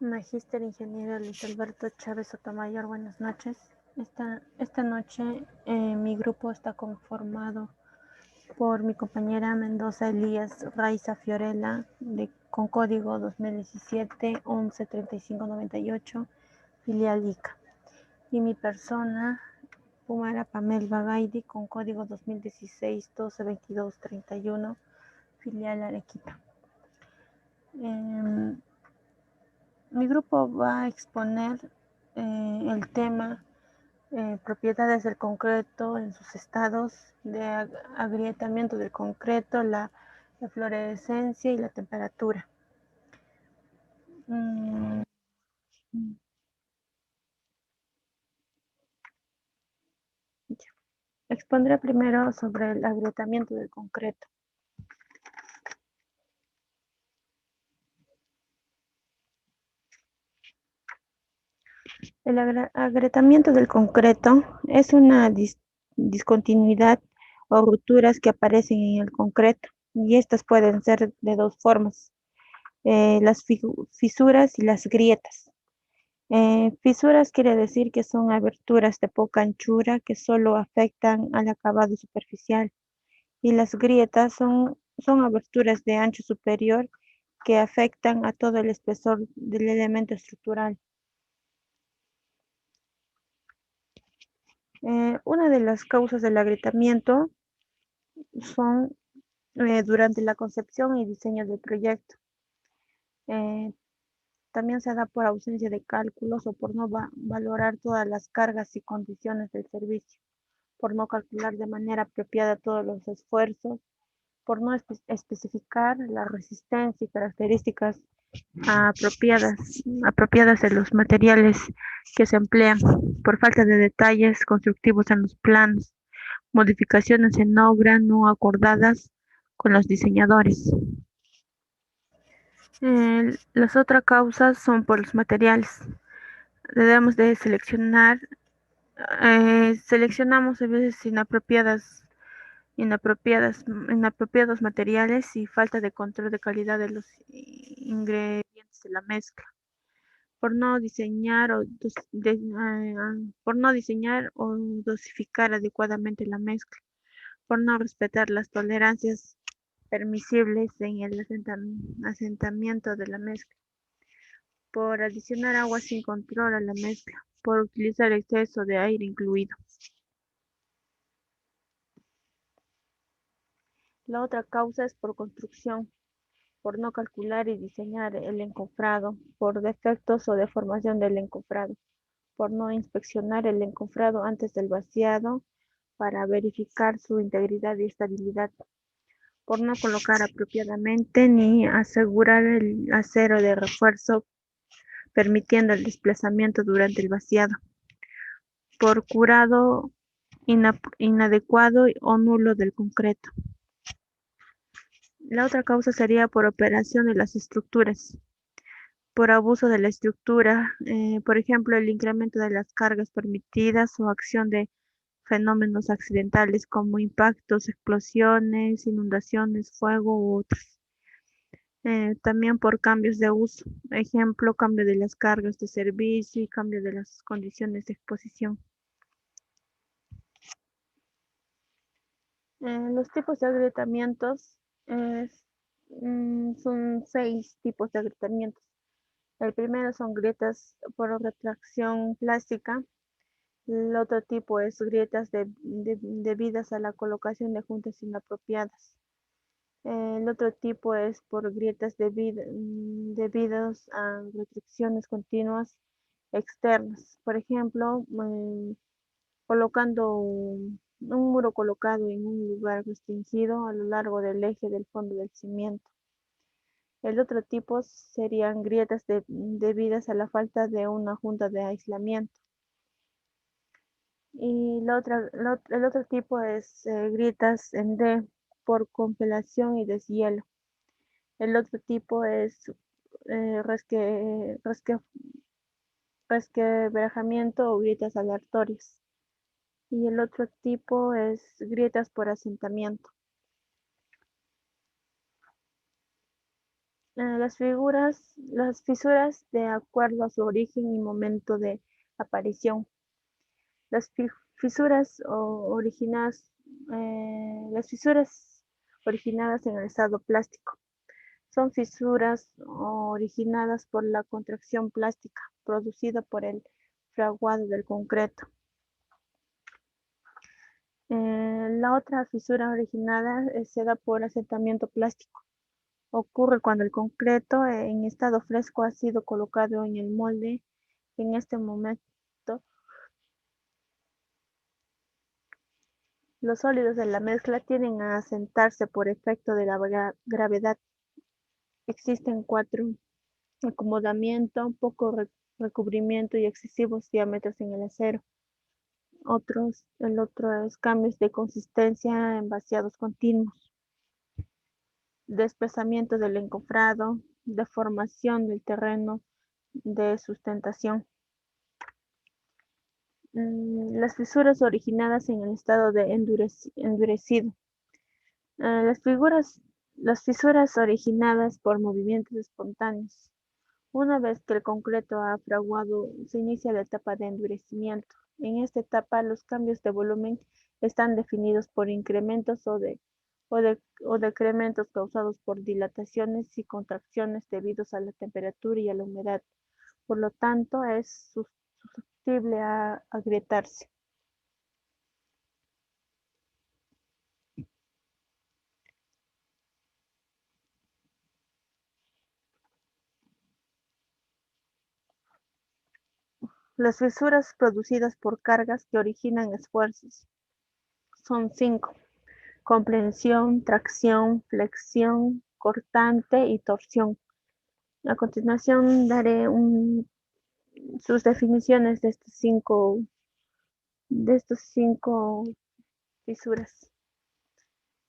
Magíster Ingeniero Luis Alberto Chávez Sotomayor, buenas noches. Esta noche mi grupo está conformado por mi compañera Mendoza Elías Raiza Fiorella, con código 2017 11 35 98, filial ICA. Y mi persona, Pumara Pamel Bagaidi, con código 2016 12 22 31, filial Arequipa. Mi grupo va a exponer el tema propiedades del concreto en sus estados de agrietamiento del concreto, la fluorescencia y la temperatura. Expondré primero sobre el agrietamiento del concreto. El agrietamiento del concreto es una discontinuidad o rupturas que aparecen en el concreto, y estas pueden ser de dos formas: las fisuras y las grietas. Fisuras quiere decir que son aberturas de poca anchura que solo afectan al acabado superficial, y las grietas son aberturas de ancho superior que afectan a todo el espesor del elemento estructural. Una de las causas del agrietamiento son durante la concepción y diseño del proyecto. También se da por ausencia de cálculos o por no valorar todas las cargas y condiciones del servicio, por no calcular de manera apropiada todos los esfuerzos, por no especificar la resistencia y características apropiadas de los materiales que se emplean, por falta de detalles constructivos en los planos, modificaciones en obra no acordadas con los diseñadores. Las otras causas son por los materiales. Debemos de seleccionamos a veces inapropiados materiales y falta de control de calidad de los ingredientes de la mezcla, por no diseñar o dosificar adecuadamente la mezcla, por no respetar las tolerancias permisibles en el asentamiento de la mezcla, por adicionar agua sin control a la mezcla, por utilizar exceso de aire incluido. La otra causa es por construcción, por no calcular y diseñar el encofrado, por defectos o deformación del encofrado, por no inspeccionar el encofrado antes del vaciado para verificar su integridad y estabilidad, por no colocar apropiadamente ni asegurar el acero de refuerzo permitiendo el desplazamiento durante el vaciado, por curado inadecuado o nulo del concreto. La otra causa sería por operación de las estructuras, por abuso de la estructura, por ejemplo, el incremento de las cargas permitidas o acción de fenómenos accidentales como impactos, explosiones, inundaciones, fuego u otros. También por cambios de uso, ejemplo, cambio de las cargas de servicio y cambio de las condiciones de exposición. Los tipos de agrietamientos son 6 tipos de agrietamientos. El primero son grietas por retracción plástica. El otro tipo es grietas debidas a la colocación de juntas inapropiadas. El otro tipo es por grietas debidas a restricciones continuas externas. Por ejemplo, colocando un muro colocado en un lugar restringido a lo largo del eje del fondo del cimiento. El otro tipo serían grietas debidas a la falta de una junta de aislamiento. Y el otro tipo es grietas en D por congelación y deshielo. El otro tipo es resquebrajamiento o grietas aleatorias. Y el otro tipo es grietas por asentamiento. Las fisuras de acuerdo a su origen y momento de aparición. Las fisuras las fisuras originadas en el estado plástico son fisuras originadas por la contracción plástica producida por el fraguado del concreto. La otra fisura originada se da por asentamiento plástico. Ocurre cuando el concreto en estado fresco ha sido colocado en el molde. En este momento, los sólidos de la mezcla tienden a asentarse por efecto de la gravedad. Existen cuatro: acomodamiento, poco recubrimiento y excesivos diámetros en el acero. El otro es cambios de consistencia en vaciados continuos, desplazamiento del encofrado, deformación del terreno de sustentación. Las fisuras originadas en el estado de endurecido. Las fisuras originadas por movimientos espontáneos. Una vez que el concreto ha fraguado, se inicia la etapa de endurecimiento. En esta etapa, los cambios de volumen están definidos por incrementos o decrementos causados por dilataciones y contracciones debidos a la temperatura y a la humedad. Por lo tanto, es susceptible a agrietarse. Las fisuras producidas por cargas que originan esfuerzos son 5: comprensión, tracción, flexión, cortante y torsión. A continuación daré sus definiciones de estos cinco fisuras.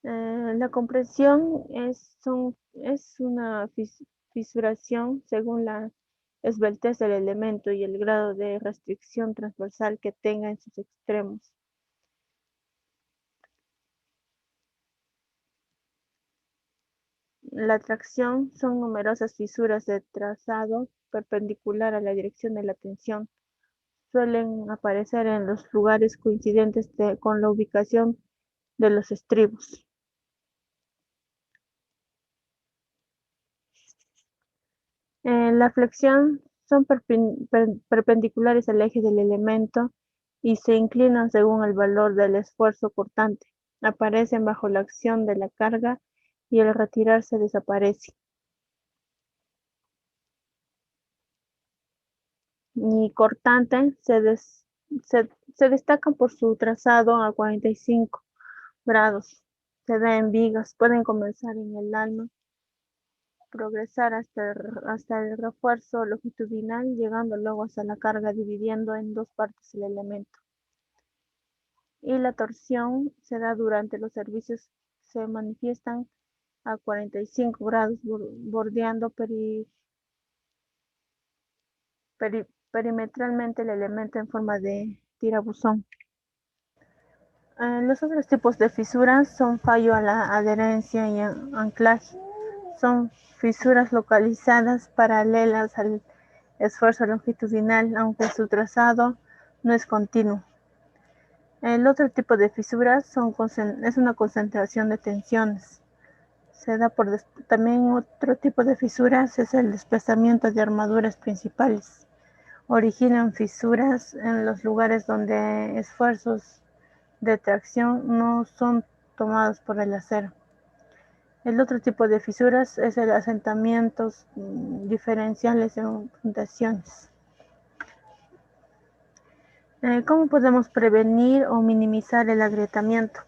La comprensión es una fisuración según la esbeltez del elemento y el grado de restricción transversal que tenga en sus extremos. La tracción son numerosas fisuras de trazado perpendicular a la dirección de la tensión. Suelen aparecer en los lugares coincidentes con la ubicación de los estribos. La flexión son perpendiculares al eje del elemento y se inclinan según el valor del esfuerzo cortante. Aparecen bajo la acción de la carga y al retirarse desaparece. Y cortante se destacan por su trazado a 45 grados. Se da en vigas, pueden comenzar en el alma, progresar hasta el refuerzo longitudinal, llegando luego hasta la carga, dividiendo en dos partes el elemento. Y la torsión se da durante los servicios, se manifiestan a 45 grados, bordeando perimetralmente el elemento en forma de tirabuzón. Los otros tipos de fisuras son fallo a la adherencia y anclaje. Son fisuras localizadas paralelas al esfuerzo longitudinal, aunque su trazado no es continuo. El otro tipo de fisuras es una concentración de tensiones. También otro tipo de fisuras es el desplazamiento de armaduras principales. Originan fisuras en los lugares donde esfuerzos de tracción no son tomados por el acero. El otro tipo de fisuras es el asentamientos diferenciales en fundaciones. ¿Cómo podemos prevenir o minimizar el agrietamiento?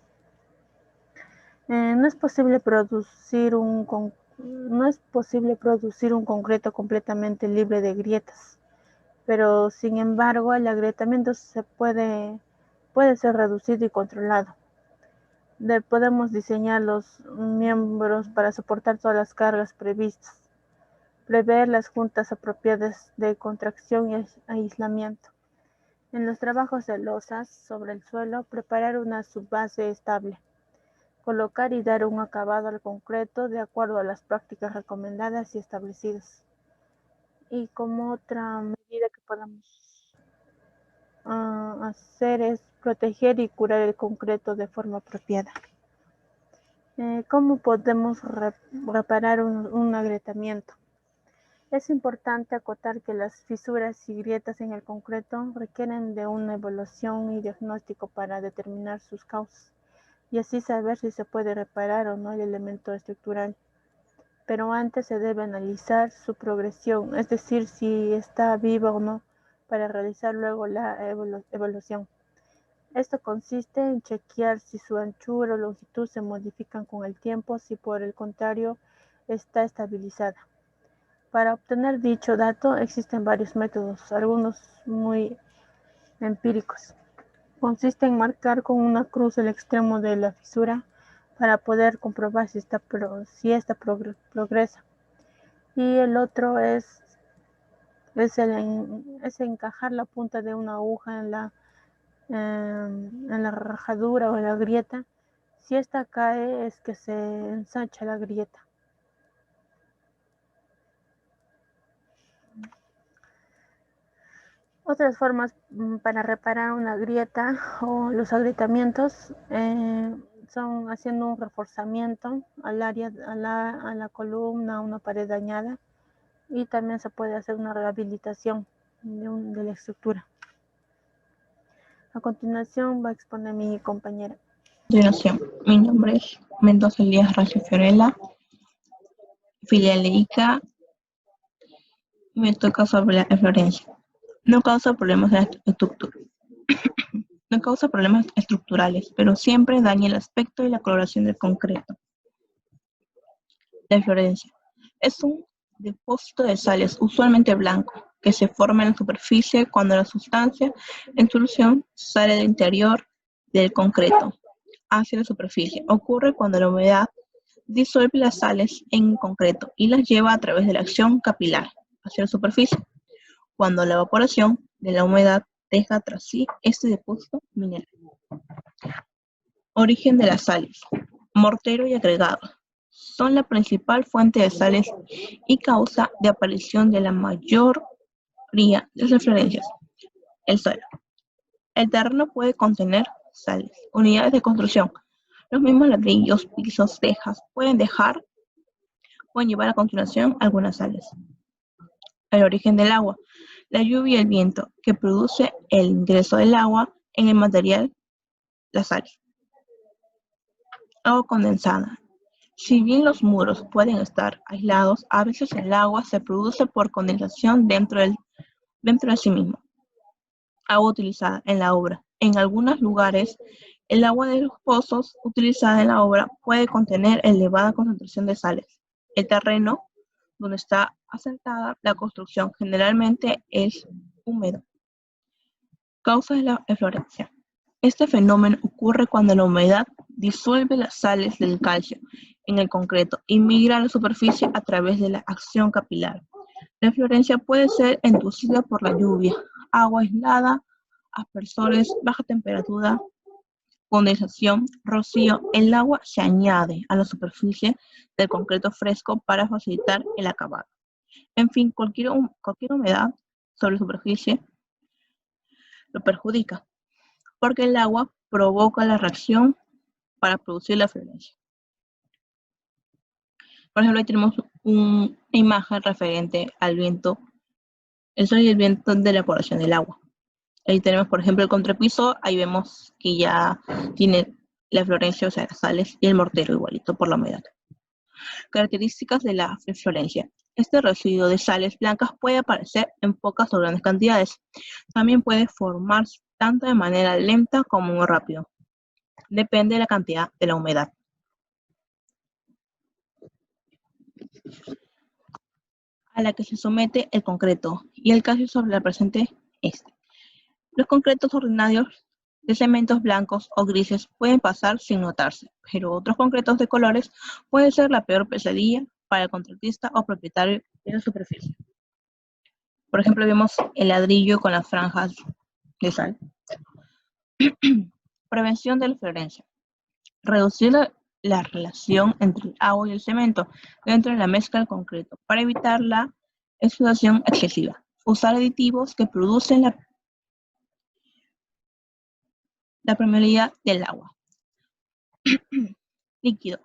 No es posible producir un concreto completamente libre de grietas, pero sin embargo el agrietamiento puede ser reducido y controlado. Podemos diseñar los miembros para soportar todas las cargas previstas, prever las juntas apropiadas de contracción y aislamiento. En los trabajos de losas sobre el suelo, preparar una subbase estable. colocar y dar un acabado al concreto de acuerdo a las prácticas recomendadas y establecidas. Y como otra medida que podemos hacer es proteger y curar el concreto de forma apropiada. ¿Cómo podemos reparar un agrietamiento? Es importante acotar que las fisuras y grietas en el concreto requieren de una evaluación y diagnóstico para determinar sus causas y así saber si se puede reparar o no el elemento estructural. Pero antes se debe analizar su progresión, es decir, si está viva o no, para realizar luego la evaluación. Esto consiste en chequear si su anchura o longitud se modifican con el tiempo, si por el contrario está estabilizada. Para obtener dicho dato existen varios métodos, algunos muy empíricos. Consiste en marcar con una cruz el extremo de la fisura para poder comprobar si esta progresa. Y el otro es encajar la punta de una aguja en la rajadura o en la grieta. Si esta cae es que se ensancha la grieta. Otras formas para reparar una grieta o los agrietamientos son haciendo un reforzamiento al área, a la columna, a una pared dañada, y también se puede hacer una rehabilitación de la estructura. A continuación va a exponer mi compañera. Mi nombre es Mendoza Elías Racio Fiorella, filial de ICA, y me toca sobre la eflorencia. No causa problemas no causa problemas estructurales, pero siempre daña el aspecto y la coloración del concreto. La eflorencia es un depósito de sales, usualmente blanco, que se forma en la superficie cuando la sustancia en solución sale del interior del concreto hacia la superficie. Ocurre cuando la humedad disuelve las sales en concreto y las lleva a través de la acción capilar hacia la superficie, cuando la evaporación de la humedad deja tras sí este depósito mineral. Origen de las sales. Mortero y agregado son la principal fuente de sales y causa de aparición de la mayoría de las eflorencias. El suelo. El terreno puede contener sales. Unidades de construcción. Los mismos ladrillos, pisos, tejas pueden llevar a continuación algunas sales. El origen del agua. La lluvia y el viento, que produce el ingreso del agua en el material, las sales. Agua condensada. Si bien los muros pueden estar aislados, a veces el agua se produce por condensación dentro de sí mismo. Agua utilizada en la obra. En algunos lugares, el agua de los pozos utilizada en la obra puede contener elevada concentración de sales. El terreno donde está asentada la construcción generalmente es húmedo. Causas de la eflorencia. Este fenómeno ocurre cuando la humedad disuelve las sales del calcio en el concreto y migra a la superficie a través de la acción capilar. La eflorencia puede ser inducida por la lluvia, agua aislada, aspersores, baja temperatura, condensación, rocío. El agua se añade a la superficie del concreto fresco para facilitar el acabado. En fin, cualquier humedad sobre la superficie lo perjudica, porque el agua provoca la reacción para producir la eflorencia. Por ejemplo, ahí tenemos una imagen referente al viento, el sol y el viento de la evaporación del agua. Ahí tenemos, por ejemplo, el contrapiso, ahí vemos que ya tiene la eflorencia, o sea, las sales, y el mortero igualito por la humedad. Características de la eflorencia. Este residuo de sales blancas puede aparecer en pocas o grandes cantidades. También puede formarse tanto de manera lenta como muy rápido. Depende de la cantidad de la humedad. A la que se somete el concreto y el calcio sobre la presente este. Los concretos ordinarios de cementos blancos o grises pueden pasar sin notarse, pero otros concretos de colores pueden ser la peor pesadilla para el contratista o propietario de la superficie. Por ejemplo, vemos el ladrillo con las franjas de sal. Prevención de la eflorencia. Reducir la relación entre el agua y el cemento dentro de la mezcla del concreto para evitar la exudación excesiva. Usar aditivos que producen la permeabilidad del agua. Líquido.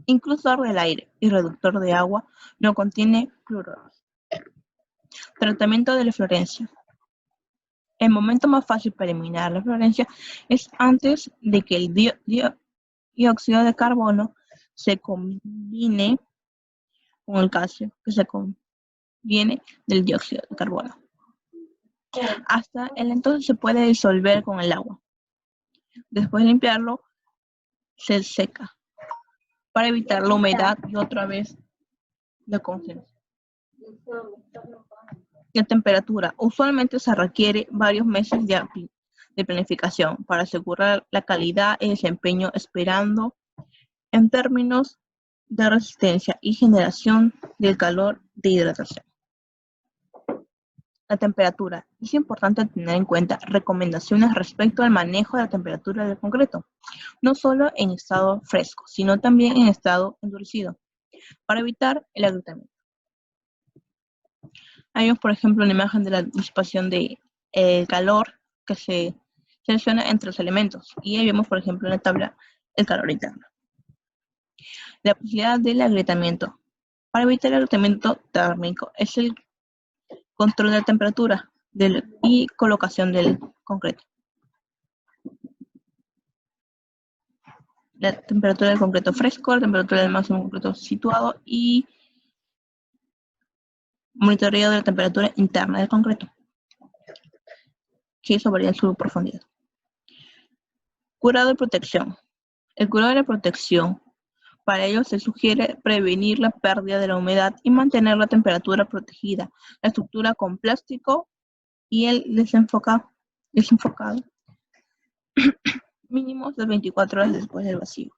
Inclusor del aire y reductor de agua, no contiene cloruros. Tratamiento de la eflorencia. El momento más fácil para eliminar la eflorencia es antes de que el dióxido de carbono se combine con el calcio, que se conviene del dióxido de carbono. Hasta el entonces se puede disolver con el agua. Después de limpiarlo, se seca para evitar la humedad y otra vez la congelación. La temperatura. Usualmente se requiere varios meses de planificación para asegurar la calidad y desempeño, esperando en términos de resistencia y generación del calor de hidratación. La temperatura. Es importante tener en cuenta recomendaciones respecto al manejo de la temperatura del concreto, no solo en estado fresco, sino también en estado endurecido, para evitar el agrietamiento. Ahí vemos, por ejemplo, una imagen de la disipación de calor que se selecciona entre los elementos. Y ahí vemos, por ejemplo, en la tabla el calor interno. La posibilidad del agrietamiento. Para evitar el agrietamiento térmico es el control de la temperatura y colocación del concreto. La temperatura del concreto fresco, la temperatura del máximo concreto situado y monitoreo de la temperatura interna del concreto, que eso varía en su profundidad. Curado y protección. El curado y la protección. Para ello se sugiere prevenir la pérdida de la humedad y mantener la temperatura protegida, la estructura con plástico y el desenfocado mínimos de 24 horas después del vacío.